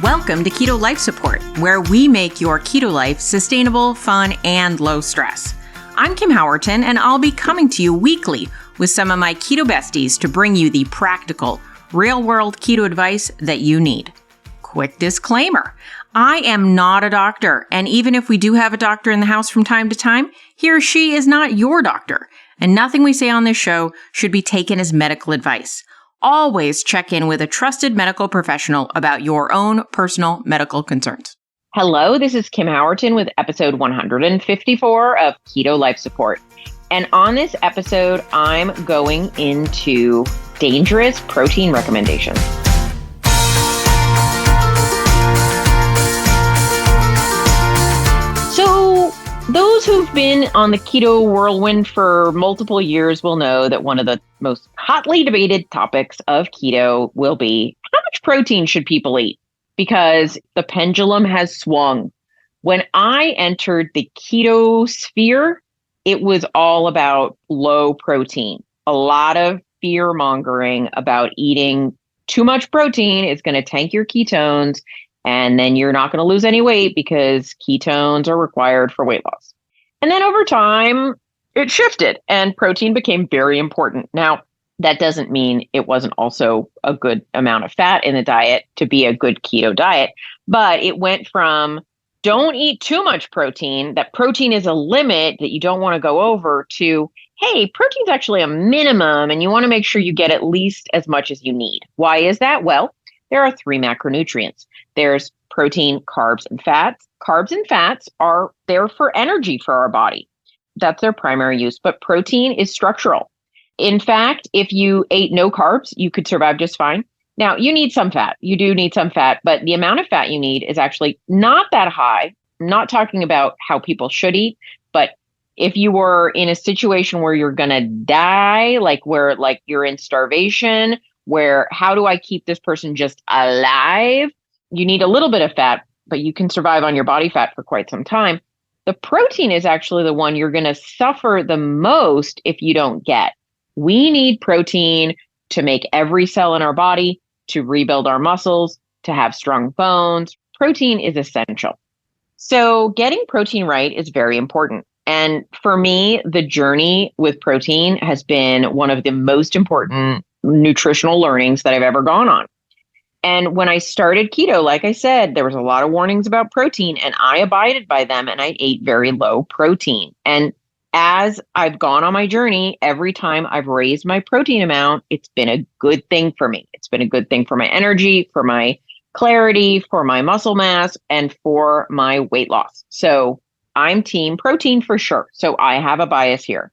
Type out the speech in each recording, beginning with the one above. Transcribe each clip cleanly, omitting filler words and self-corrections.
Welcome to Keto Life Support, where we make your keto life sustainable, fun, and low stress. I'm Kim Howerton, and I'll be coming to you weekly with some of my keto besties to bring you the practical, real-world keto advice that you need. Quick disclaimer, I am not a doctor, and even if we do have a doctor in the house from time to time, he or she is not your doctor, and nothing we say on this show should be taken as medical advice. Always check in with a trusted medical professional about your own personal medical concerns. Hello, this is Kim Howerton with episode 154 of Keto Life Support. And on this episode, I'm going into dangerous protein recommendations. So those who've been on the keto whirlwind for multiple years will know that one of the most hotly debated topics of keto will be how much protein should people eat? Because the pendulum has swung. When I entered the keto sphere, it was all about low protein. A lot of fear mongering about eating too much protein is going to tank your ketones, and then you're not going to lose any weight because ketones are required for weight loss. And then over time, it shifted and protein became very important. Now, that doesn't mean it wasn't also a good amount of fat in the diet to be a good keto diet, but it went from don't eat too much protein, that protein is a limit that you don't want to go over, to, hey, protein's actually a minimum and you want to make sure you get at least as much as you need. Why is that? Well, there are three macronutrients. There's protein, carbs, and fats. Carbs and fats are there for energy for our body. That's their primary use, but protein is structural. In fact, if you ate no carbs, you could survive just fine. Now, you need some fat. You do need some fat, but the amount of fat you need is actually not that high. I'm not talking about how people should eat, but if you were in a situation where you're going to die, like you're in starvation, where how do I keep this person just alive? You need a little bit of fat, but you can survive on your body fat for quite some time. The protein is actually the one you're going to suffer the most if you don't get. We need protein to make every cell in our body, to rebuild our muscles, to have strong bones. Protein is essential. So getting protein right is very important. And for me, the journey with protein has been one of the most important nutritional learnings that I've ever gone on. And when I started keto, like I said, there was a lot of warnings about protein and I abided by them and I ate very low protein. And as I've gone on my journey, every time I've raised my protein amount, it's been a good thing for me. It's been a good thing for my energy, for my clarity, for my muscle mass, and for my weight loss. So I'm team protein for sure. So I have a bias here.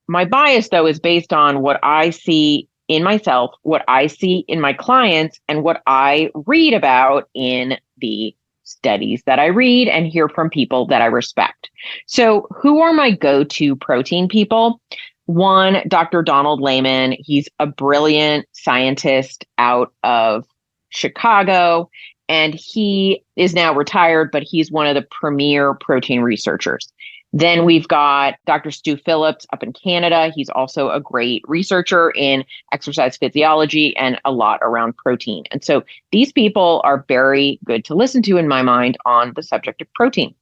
My bias, though, is based on what I see in myself, what I see in my clients, and what I read about in the studies that I read and hear from people that I respect. So who are my go-to protein people? One, Dr. Donald Layman. He's a brilliant scientist out of Chicago, and he is now retired, but he's one of the premier protein researchers. Then we've got Dr. Stu Phillips up in Canada. He's also a great researcher in exercise physiology and a lot around protein. And so these people are very good to listen to in my mind on the subject of protein.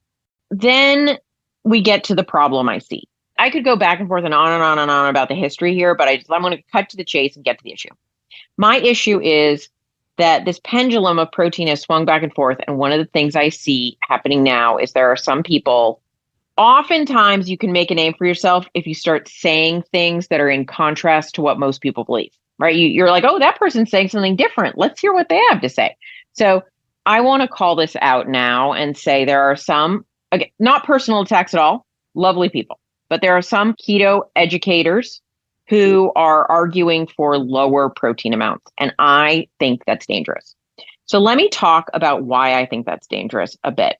Then we get to the problem I see. I could go back and forth and on and on and on about the history here, but I'm going to cut to the chase and get to the issue. My issue is that this pendulum of protein has swung back and forth. And one of the things I see happening now is there are some people. Oftentimes, you can make a name for yourself if you start saying things that are in contrast to what most people believe, right? You're like, oh, that person's saying something different. Let's hear what they have to say. So I want to call this out now and say there are some, again, not personal attacks at all, lovely people, but there are some keto educators who are arguing for lower protein amounts. And I think that's dangerous. So let me talk about why I think that's dangerous a bit.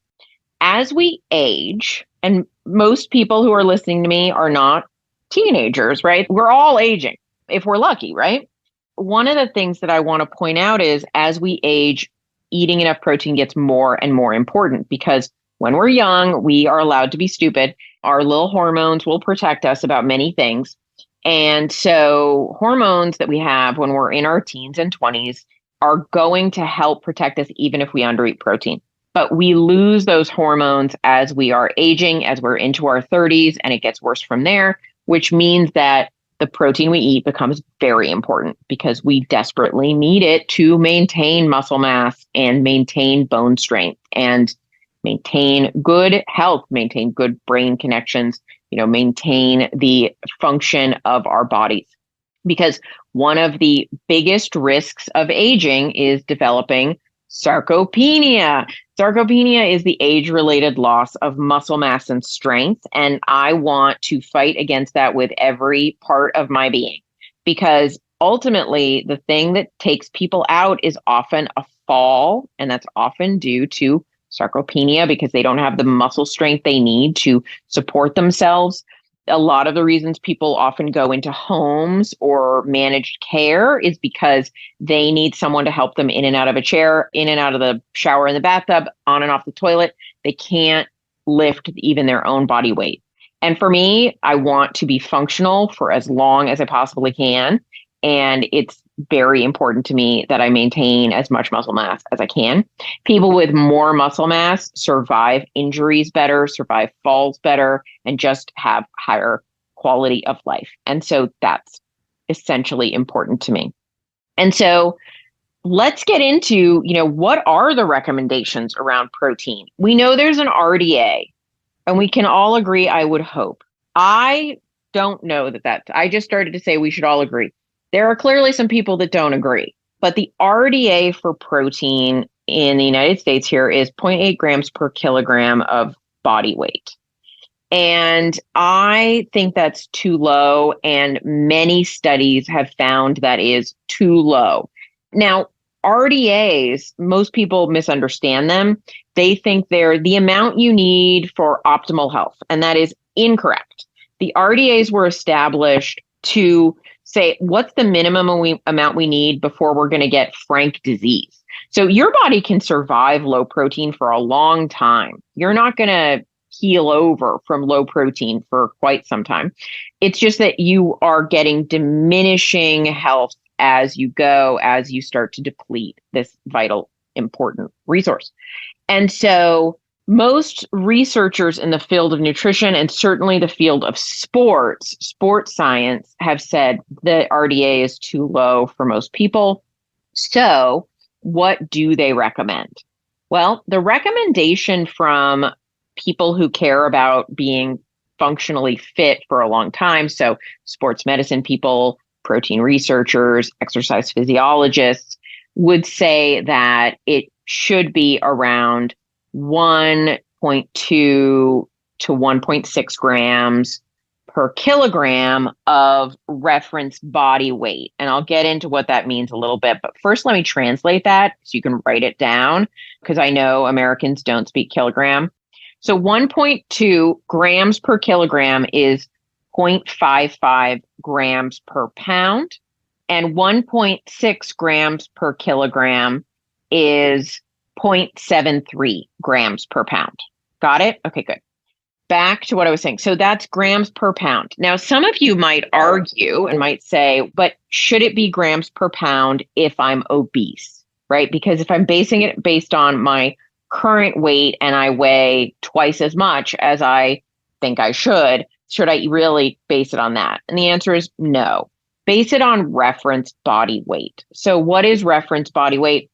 As we age, and most people who are listening to me are not teenagers, right? We're all aging if we're lucky, right? One of the things that I want to point out is as we age, eating enough protein gets more and more important because when we're young, we are allowed to be stupid. Our little hormones will protect us about many things. And so hormones that we have when we're in our teens and 20s are going to help protect us even if we undereat protein. But we lose those hormones as we are aging, as we're into our 30s, and it gets worse from there, which means that the protein we eat becomes very important because we desperately need it to maintain muscle mass and maintain bone strength and maintain good health, maintain good brain connections, maintain the function of our bodies. Because one of the biggest risks of aging is developing sarcopenia. Sarcopenia is the age-related loss of muscle mass and strength, and I want to fight against that with every part of my being. Because ultimately, the thing that takes people out is often a fall, and that's often due to sarcopenia because they don't have the muscle strength they need to support themselves. A lot of the reasons people often go into homes or managed care is because they need someone to help them in and out of a chair, in and out of the shower and the bathtub, on and off the toilet. They can't lift even their own body weight. And for me, I want to be functional for as long as I possibly can. And it's very important to me that I maintain as much muscle mass as I can. People with more muscle mass survive injuries better, survive falls better, and just have higher quality of life. And so that's essentially important to me. And so let's get into, what are the recommendations around protein? We know there's an RDA, and we can all agree, I would hope. I don't know I just started to say we should all agree. There are clearly some people that don't agree, but the RDA for protein in the United States here is 0.8 grams per kilogram of body weight. And I think that's too low, and many studies have found that is too low. Now, RDAs, most people misunderstand them. They think they're the amount you need for optimal health, and that is incorrect. The RDAs were established to say, what's the minimum amount we need before we're going to get frank disease? So your body can survive low protein for a long time. You're not going to heal over from low protein for quite some time. It's just that you are getting diminishing health as you go, as you start to deplete this vital, important resource. And so most researchers in the field of nutrition, and certainly the field of sports science, have said the RDA is too low for most people. So what do they recommend? Well, the recommendation from people who care about being functionally fit for a long time, so sports medicine people, protein researchers, exercise physiologists, would say that it should be around 1.2 to 1.6 grams per kilogram of reference body weight. And I'll get into what that means a little bit. But first, let me translate that so you can write it down, because I know Americans don't speak kilogram. So 1.2 grams per kilogram is 0.55 grams per pound. And 1.6 grams per kilogram is 0.73 grams per pound. Got it? Okay, good. Back to what I was saying. So that's grams per pound. Now, some of you might argue and might say, but should it be grams per pound if I'm obese, right? Because if I'm basing it based on my current weight and I weigh twice as much as I think I should I really base it on that? And the answer is no. Base it on reference body weight. So what is reference body weight?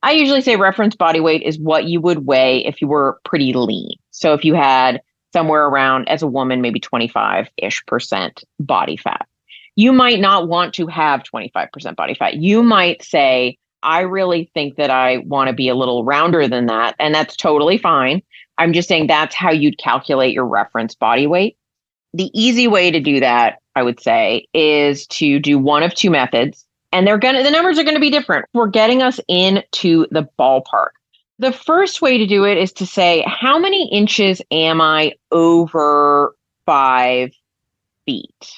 I usually say reference body weight is what you would weigh if you were pretty lean. So if you had somewhere around, as a woman, maybe 25-ish% body fat. You might not want to have 25% body fat. You might say, I really think that I want to be a little rounder than that. And that's totally fine. I'm just saying that's how you'd calculate your reference body weight. The easy way to do that, I would say, is to do one of two methods. And the numbers are going to be different. We're getting us into the ballpark. The first way to do it is to say, how many inches am I over 5 feet?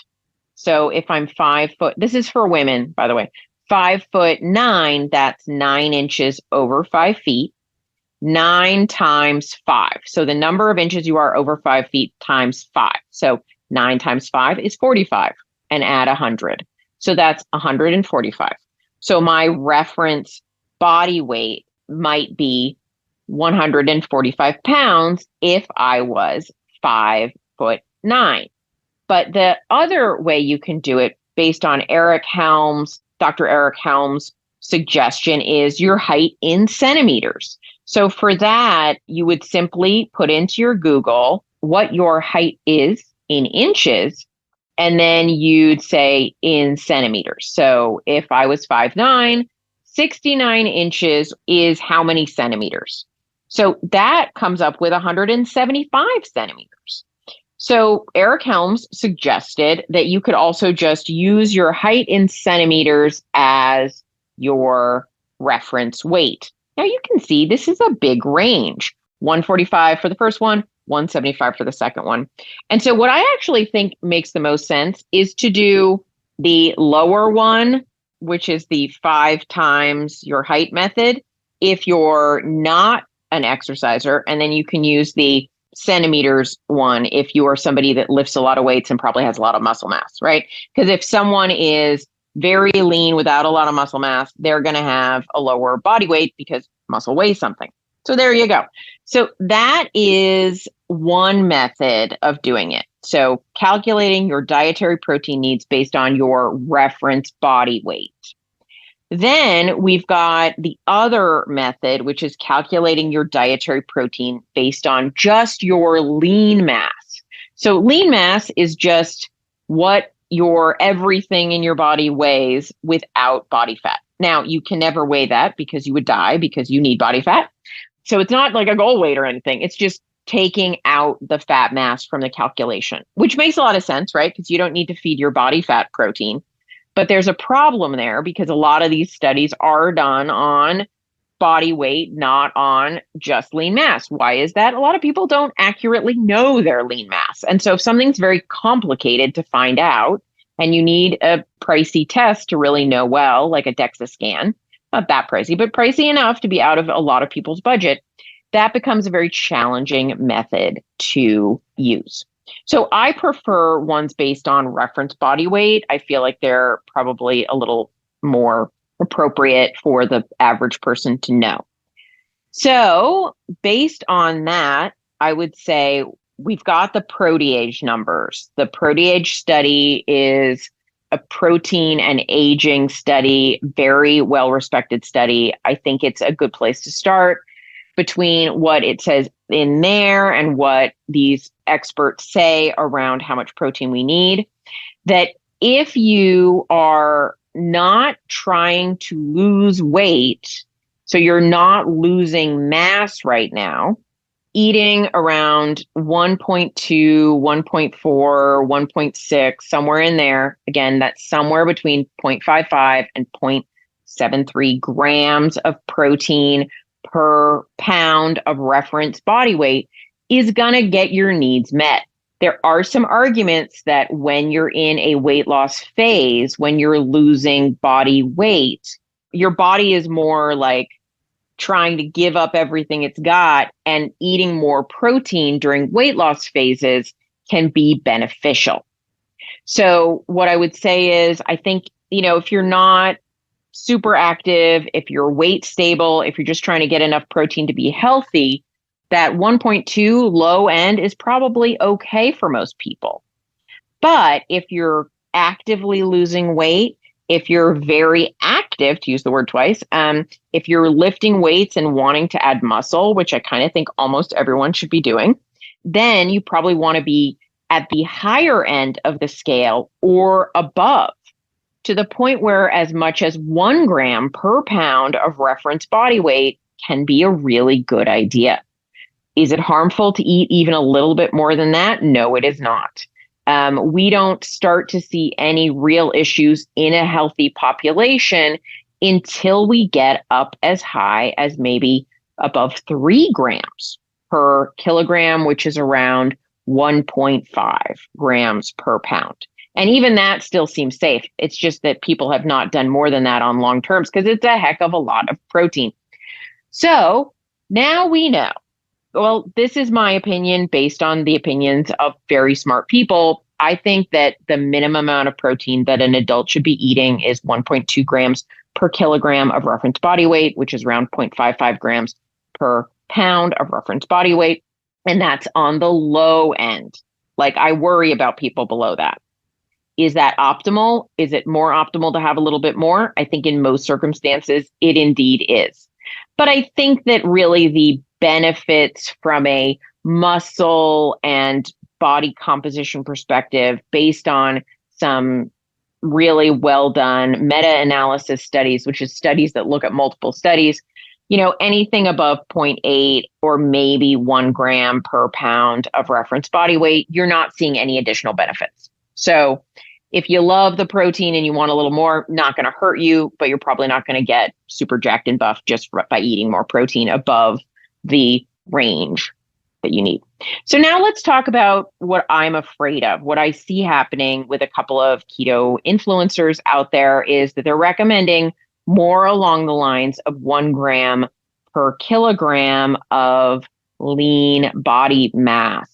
So if I'm 5 foot, this is for women, by the way, 5'9", that's 9 inches over 5 feet, 9 times 5. So the number of inches you are over 5 feet times 5. So 9 times 5 is 45, and add 100. So that's 145. So my reference body weight might be 145 pounds if I was 5'9". But the other way you can do it based on Dr. Eric Helm's suggestion is your height in centimeters. So for that, you would simply put into your Google what your height is in inches, and then you'd say in centimeters. So if I was 5'9", 69 inches is how many centimeters? So that comes up with 175 centimeters. So Eric Helms suggested that you could also just use your height in centimeters as your reference weight. Now you can see this is a big range, 145 for the first one, 175 for the second one. And so what I actually think makes the most sense is to do the lower one, which is the 5 times your height method, if you're not an exerciser, and then you can use the centimeters one if you are somebody that lifts a lot of weights and probably has a lot of muscle mass, right? Because if someone is very lean without a lot of muscle mass, they're going to have a lower body weight because muscle weighs something. So there you go. So that is one method of doing it. So calculating your dietary protein needs based on your reference body weight. Then we've got the other method, which is calculating your dietary protein based on just your lean mass. So lean mass is just what your everything in your body weighs without body fat. Now, you can never weigh that because you would die because you need body fat. So it's not like a goal weight or anything. It's just taking out the fat mass from the calculation, which makes a lot of sense, right? Because you don't need to feed your body fat protein. But there's a problem there because a lot of these studies are done on body weight, not on just lean mass. Why is that? A lot of people don't accurately know their lean mass. And so if something's very complicated to find out and you need a pricey test to really know well, like a DEXA scan, not that pricey, but pricey enough to be out of a lot of people's budget, that becomes a very challenging method to use. So I prefer ones based on reference body weight. I feel like they're probably a little more appropriate for the average person to know. So based on that, I would say we've got the proteage numbers. The proteage study is a protein and aging study, very well-respected study. I think it's a good place to start. Between what it says in there and what these experts say around how much protein we need, that if you are not trying to lose weight, so you're not losing mass right now, eating around 1.2, 1.4, 1.6, somewhere in there, again, that's somewhere between 0.55 and 0.73 grams of protein per pound of reference body weight is going to get your needs met. There are some arguments that when you're in a weight loss phase, when you're losing body weight, your body is more like trying to give up everything it's got, and eating more protein during weight loss phases can be beneficial. So what I would say is, I think, if you're not super active, if you're weight stable, if you're just trying to get enough protein to be healthy, that 1.2 low end is probably okay for most people. But if you're actively losing weight, if you're very active, to use the word twice, if you're lifting weights and wanting to add muscle, which I kind of think almost everyone should be doing, then you probably want to be at the higher end of the scale or above, to the point where as much as 1 gram per pound of reference body weight can be a really good idea. Is it harmful to eat even a little bit more than that? No, it is not. We don't start to see any real issues in a healthy population until we get up as high as maybe above 3 grams per kilogram, which is around 1.5 grams per pound. And even that still seems safe. It's just that people have not done more than that on long terms because it's a heck of a lot of protein. So now we know. Well, this is my opinion based on the opinions of very smart people. I think that the minimum amount of protein that an adult should be eating is 1.2 grams per kilogram of reference body weight, which is around 0.55 grams per pound of reference body weight. And that's on the low end. Like, I worry about people below that. Is that optimal? Is it more optimal to have a little bit more? I think in most circumstances, it indeed is. But I think that really the benefits from a muscle and body composition perspective, based on some really well done meta-analysis studies, which is studies that look at multiple studies, anything above 0.8 or maybe 1 gram per pound of reference body weight, you're not seeing any additional benefits. So if you love the protein and you want a little more, not going to hurt you, but you're probably not going to get super jacked and buff just by eating more protein above the range that you need. So now let's talk about what I'm afraid of. What I see happening with a couple of keto influencers out there is that they're recommending more along the lines of 1 gram per kilogram of lean body mass.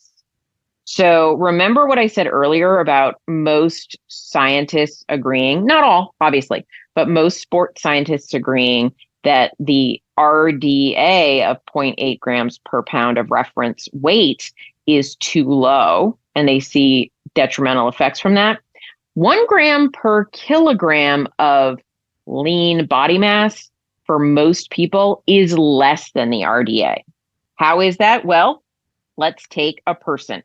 So remember what I said earlier about most scientists agreeing, not all, obviously, but most sports scientists agreeing that the RDA of 0.8 grams per pound of reference weight is too low, and they see detrimental effects from that. 1 gram per kilogram of lean body mass for most people is less than the RDA. How is that? Well, let's take a person.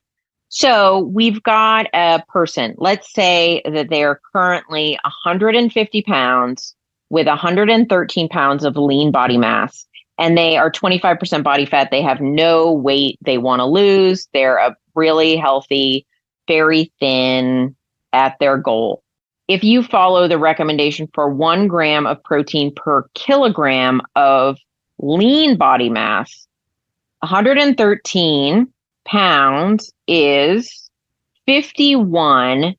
So we've got a person, let's say that they are currently 150 pounds with 113 pounds of lean body mass, and they are 25% body fat. They have no weight they want to lose. They're a really healthy, very thin at their goal. If you follow the recommendation for 1 gram of protein per kilogram of lean body mass, 113 pounds is 51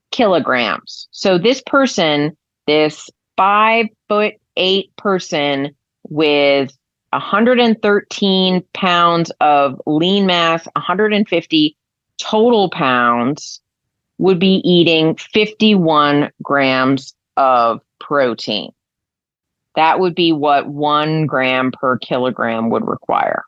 kilograms. So this person, this 5'8" person with 113 pounds of lean mass, 150 total pounds, would be eating 51 grams of protein. That would be what 1 gram per kilogram would require.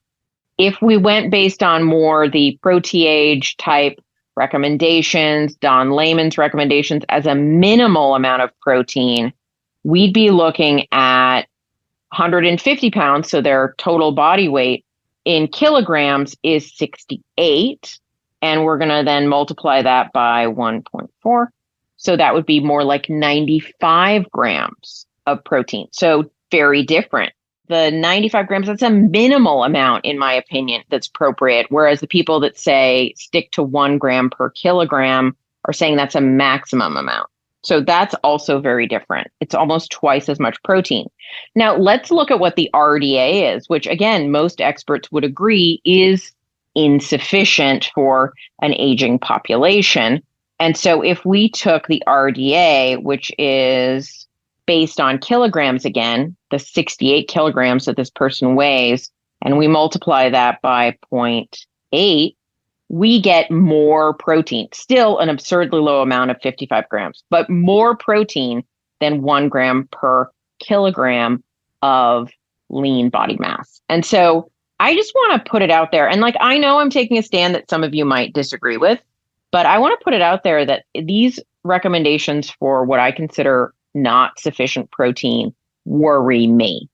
If we went based on more the ProTH type recommendations, Don Layman's recommendations as a minimal amount of protein, we'd be looking at 150 pounds. So their total body weight in kilograms is 68. And we're going to then multiply that by 1.4. So that would be more like 95 grams of protein. So very different. The 95 grams, that's a minimal amount, in my opinion, that's appropriate. Whereas the people that say stick to 1 gram per kilogram are saying that's a maximum amount. So that's also very different. It's almost twice as much protein. Now, let's look at what the RDA is, which, again, most experts would agree is insufficient for an aging population. And so if we took the RDA, which is based on kilograms again, the 68 kilograms that this person weighs, and we multiply that by 0.8, we get more protein. Still an absurdly low amount of 55 grams, but more protein than 1 gram per kilogram of lean body mass. And so I just want to put it out there. And I know I'm taking a stand that some of you might disagree with, but I want to put it out there that these recommendations for what I consider not sufficient protein worry me.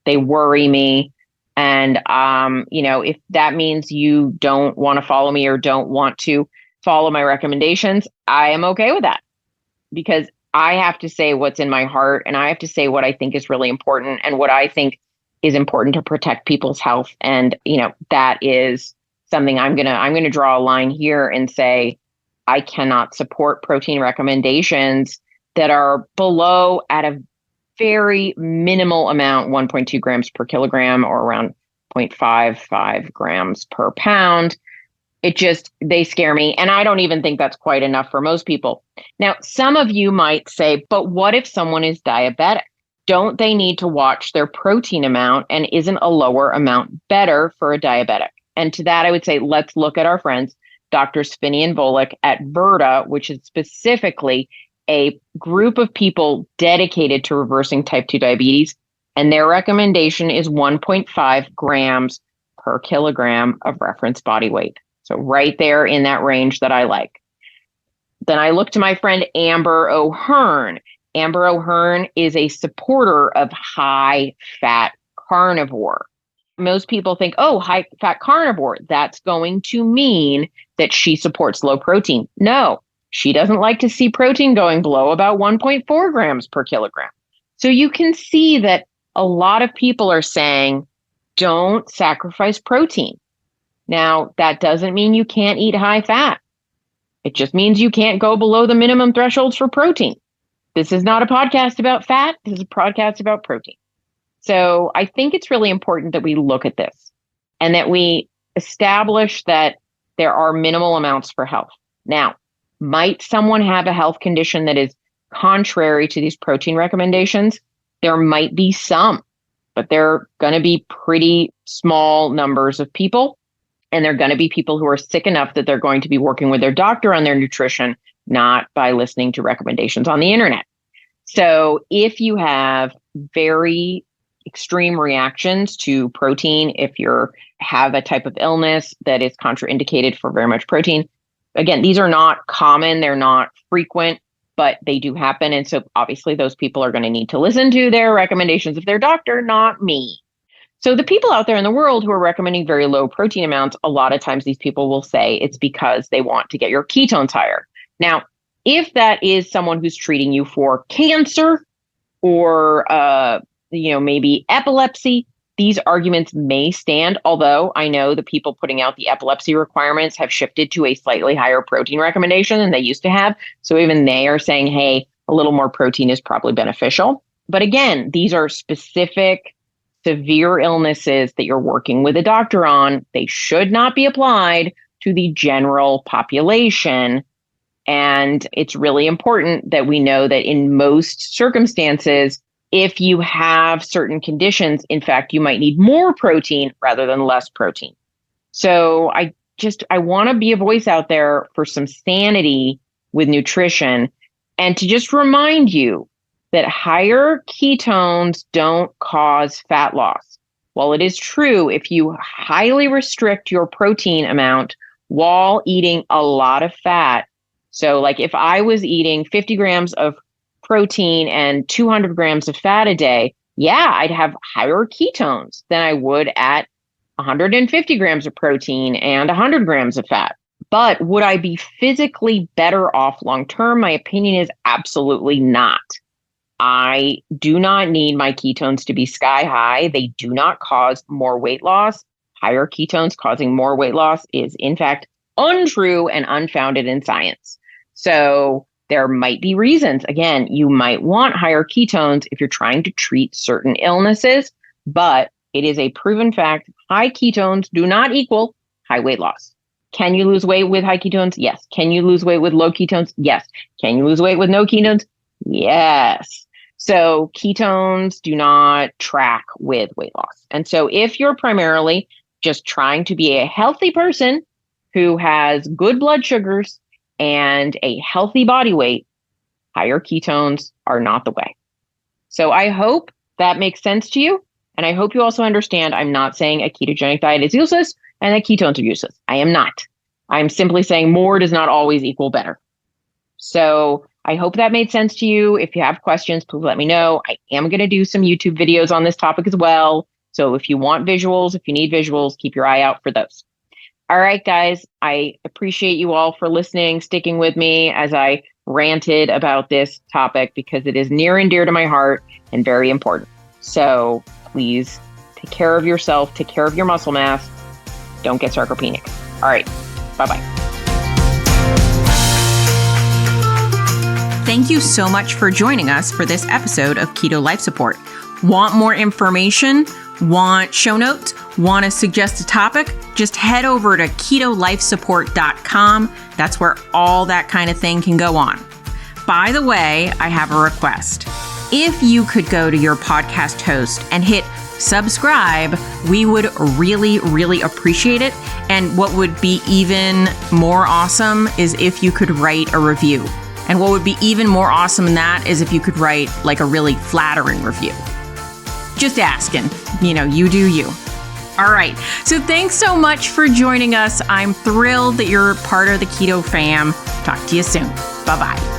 They worry me. And, if that means you don't want to follow me or don't want to follow my recommendations, I am okay with that, because I have to say what's in my heart, and I have to say what I think is really important and what I think is important to protect people's health. And, that is something I'm going to draw a line here and say, I cannot support protein recommendations that are below at a very minimal amount, 1.2 grams per kilogram or around 0.55 grams per pound. They scare me. And I don't even think that's quite enough for most people. Now, some of you might say, but what if someone is diabetic? Don't they need to watch their protein amount? And isn't a lower amount better for a diabetic? And to that, I would say, let's look at our friends, Drs. Finney and Volek at Virta, which is specifically a group of people dedicated to reversing type 2 diabetes, and their recommendation is 1.5 grams per kilogram of reference body weight. So right there in that range that I like. Then I look to my friend Amber O'Hearn. Amber O'Hearn is a supporter of high-fat carnivore. Most people think, oh, high-fat carnivore, that's going to mean that she supports low protein. No, she doesn't like to see protein going below about 1.4 grams per kilogram. So you can see that a lot of people are saying, don't sacrifice protein. Now, that doesn't mean you can't eat high fat. It just means you can't go below the minimum thresholds for protein. This is not a podcast about fat. This is a podcast about protein. So I think it's really important that we look at this and that we establish that there are minimal amounts for health. Now, might someone have a health condition that is contrary to these protein recommendations? There might be some, but they're going to be pretty small numbers of people. And they're going to be people who are sick enough that they're going to be working with their doctor on their nutrition, not by listening to recommendations on the internet. So if you have very extreme reactions to protein, if you have a type of illness that is contraindicated for very much protein, again, these are not common, they're not frequent, but they do happen. And so obviously those people are going to need to listen to their recommendations of their doctor, not me. So the people out there in the world who are recommending very low protein amounts, a lot of times these people will say it's because they want to get your ketones higher. Now, if that is someone who's treating you for cancer or, maybe epilepsy, these arguments may stand, although I know the people putting out the epilepsy requirements have shifted to a slightly higher protein recommendation than they used to have. So even they are saying, hey, a little more protein is probably beneficial. But again, these are specific severe illnesses that you're working with a doctor on. They should not be applied to the general population. And it's really important that we know that in most circumstances, if you have certain conditions, in fact, you might need more protein rather than less protein. So I want to be a voice out there for some sanity with nutrition and to just remind you that higher ketones don't cause fat loss. While it is true, if you highly restrict your protein amount while eating a lot of fat, so like if I was eating 50 grams of protein and 200 grams of fat a day, yeah, I'd have higher ketones than I would at 150 grams of protein and 100 grams of fat. But would I be physically better off long-term? My opinion is absolutely not. I do not need my ketones to be sky high. They do not cause more weight loss. Higher ketones causing more weight loss is, in fact, untrue and unfounded in science. So there might be reasons. Again, you might want higher ketones if you're trying to treat certain illnesses, but it is a proven fact. High ketones do not equal high weight loss. Can you lose weight with high ketones? Yes. Can you lose weight with low ketones? Yes. Can you lose weight with no ketones? Yes. So ketones do not track with weight loss. And so if you're primarily just trying to be a healthy person who has good blood sugars and a healthy body weight, higher ketones are not the way. So I hope that makes sense to you. And I hope you also understand I'm not saying a ketogenic diet is useless and that ketones are useless. I am not. I'm simply saying more does not always equal better. So I hope that made sense to you. If you have questions, please let me know. I am going to do some YouTube videos on this topic as well. So if you want visuals, if you need visuals, keep your eye out for those. All right, guys, I appreciate you all for listening, sticking with me as I ranted about this topic because it is near and dear to my heart and very important. So please take care of yourself, take care of your muscle mass. Don't get sarcopenic. All right, bye-bye. Thank you so much for joining us for this episode of Keto Life Support. Want more information? Want show notes? Want to suggest a topic? Just head over to ketolifesupport.com. That's where all that kind of thing can go on. By the way, I have a request. If you could go to your podcast host and hit subscribe, we would really, really appreciate it. And what would be even more awesome is if you could write a review. And what would be even more awesome than that is if you could write like a really flattering review. Just asking, you do you. All right. So thanks so much for joining us. I'm thrilled that you're part of the Keto fam. Talk to you soon. Bye-bye.